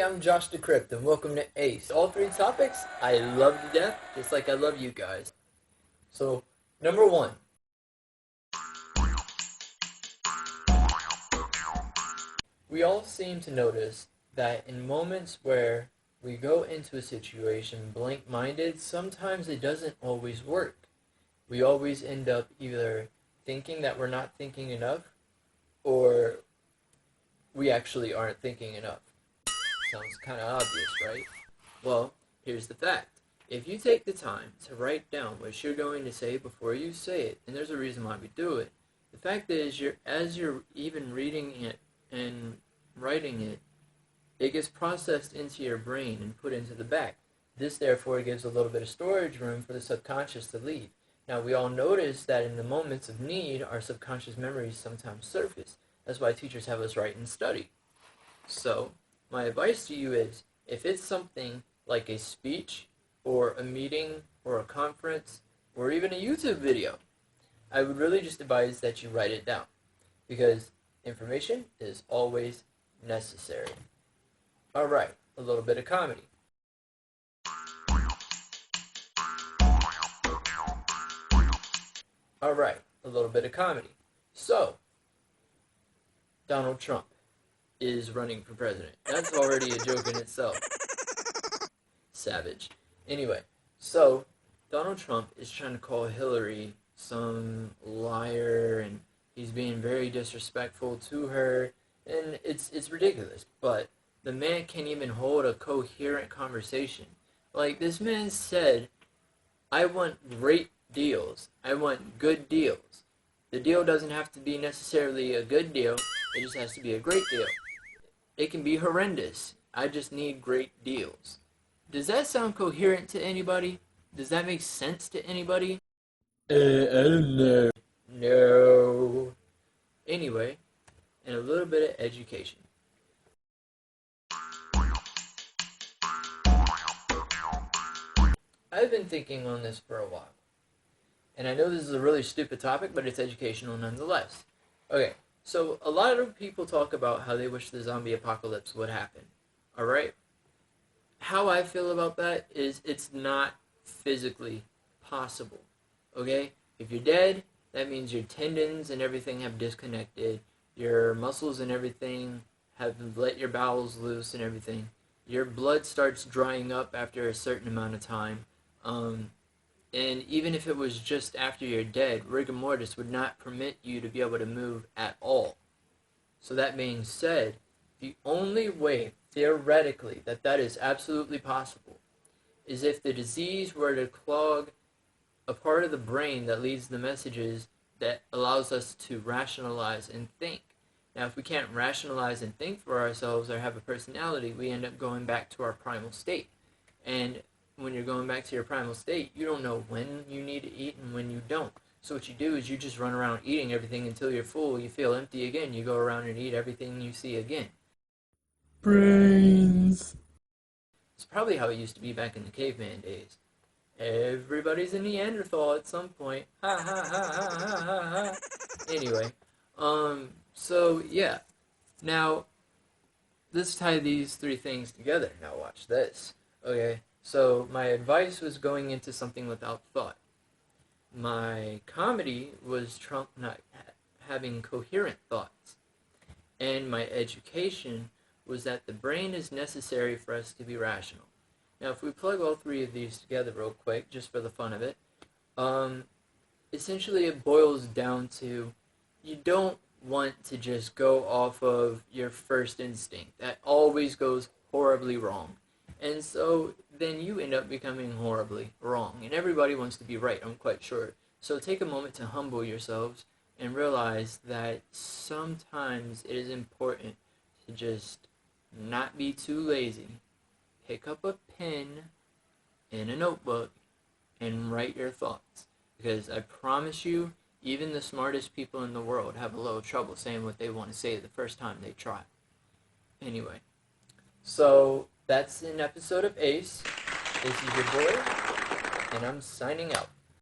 I'm Josh the Crypt, and welcome to Ace. All three topics I love to death, just like I love you guys. So, number one. We all seem to notice that in moments where we go into a situation blank-minded, sometimes it doesn't always work. We always end up either thinking that we're not thinking enough, or we actually aren't thinking enough. Sounds kind of obvious, right? Well, here's the fact. If you take the time to write down what you're going to say before you say it, and there's a reason why we do it, the fact is, as you're even reading it and writing it, it gets processed into your brain and put into the back. This, therefore, gives a little bit of storage room for the subconscious to leave. Now, we all notice that in the moments of need, our subconscious memories sometimes surface. That's why teachers have us write and study. So, my advice to you is, if it's something like a speech, or a meeting, or a conference, or even a YouTube video, I would really just advise that you write it down, because information is always necessary. Alright, a little bit of comedy. Alright, a little bit of comedy. So, Donald Trump is running for president. That's already a joke in itself. Savage. Anyway, so Donald Trump is trying to call Hillary some liar, and he's being very disrespectful to her, and it's ridiculous. But the man can't even hold a coherent conversation. Like, this man said, I want great deals. I want good deals. The deal doesn't have to be necessarily a good deal. It just has to be a great deal. It can be horrendous. I just need great deals. Does that sound coherent to anybody? Does that make sense to anybody? I don't know. No. Anyway, and a little bit of education. I've been thinking on this for a while. And I know this is a really stupid topic, but it's educational nonetheless. Okay, so a lot of people talk about how they wish the zombie apocalypse would happen. Alright? How I feel about that is it's not physically possible. Okay? If you're dead, that means your tendons and everything have disconnected. Your muscles and everything have let your bowels loose and everything. Your blood starts drying up after a certain amount of time. And even if it was just after you're dead, rigor mortis would not permit you to be able to move at all. So that being said, the only way, theoretically, that is absolutely possible is if the disease were to clog a part of the brain that leads the messages that allows us to rationalize and think. Now, if we can't rationalize and think for ourselves or have a personality, we end up going back to our primal state. And when you're going back to your primal state, you don't know when you need to eat and when you don't. So what you do is you just run around eating everything until you're full, you feel empty again, you go around and eat everything you see again. Brains. It's probably how it used to be back in the caveman days. Everybody's a Neanderthal at some point. Ha ha ha ha ha ha ha. Anyway, so yeah. Now, let's tie these three things together. Now watch this. Okay, so my advice was going into something without thought. My comedy was Trump not having coherent thoughts. And my education was that the brain is necessary for us to be rational. Now, if we plug all three of these together real quick, just for the fun of it, essentially it boils down to, you don't want to just go off of your first instinct. That always goes horribly wrong. And so then you end up becoming horribly wrong. And everybody wants to be right, I'm quite sure. So take a moment to humble yourselves and realize that sometimes it is important to just not be too lazy. Pick up a pen and a notebook and write your thoughts. Because I promise you, even the smartest people in the world have a little trouble saying what they want to say the first time they try. Anyway, so that's an episode of Ace. This is your boy, and I'm signing out.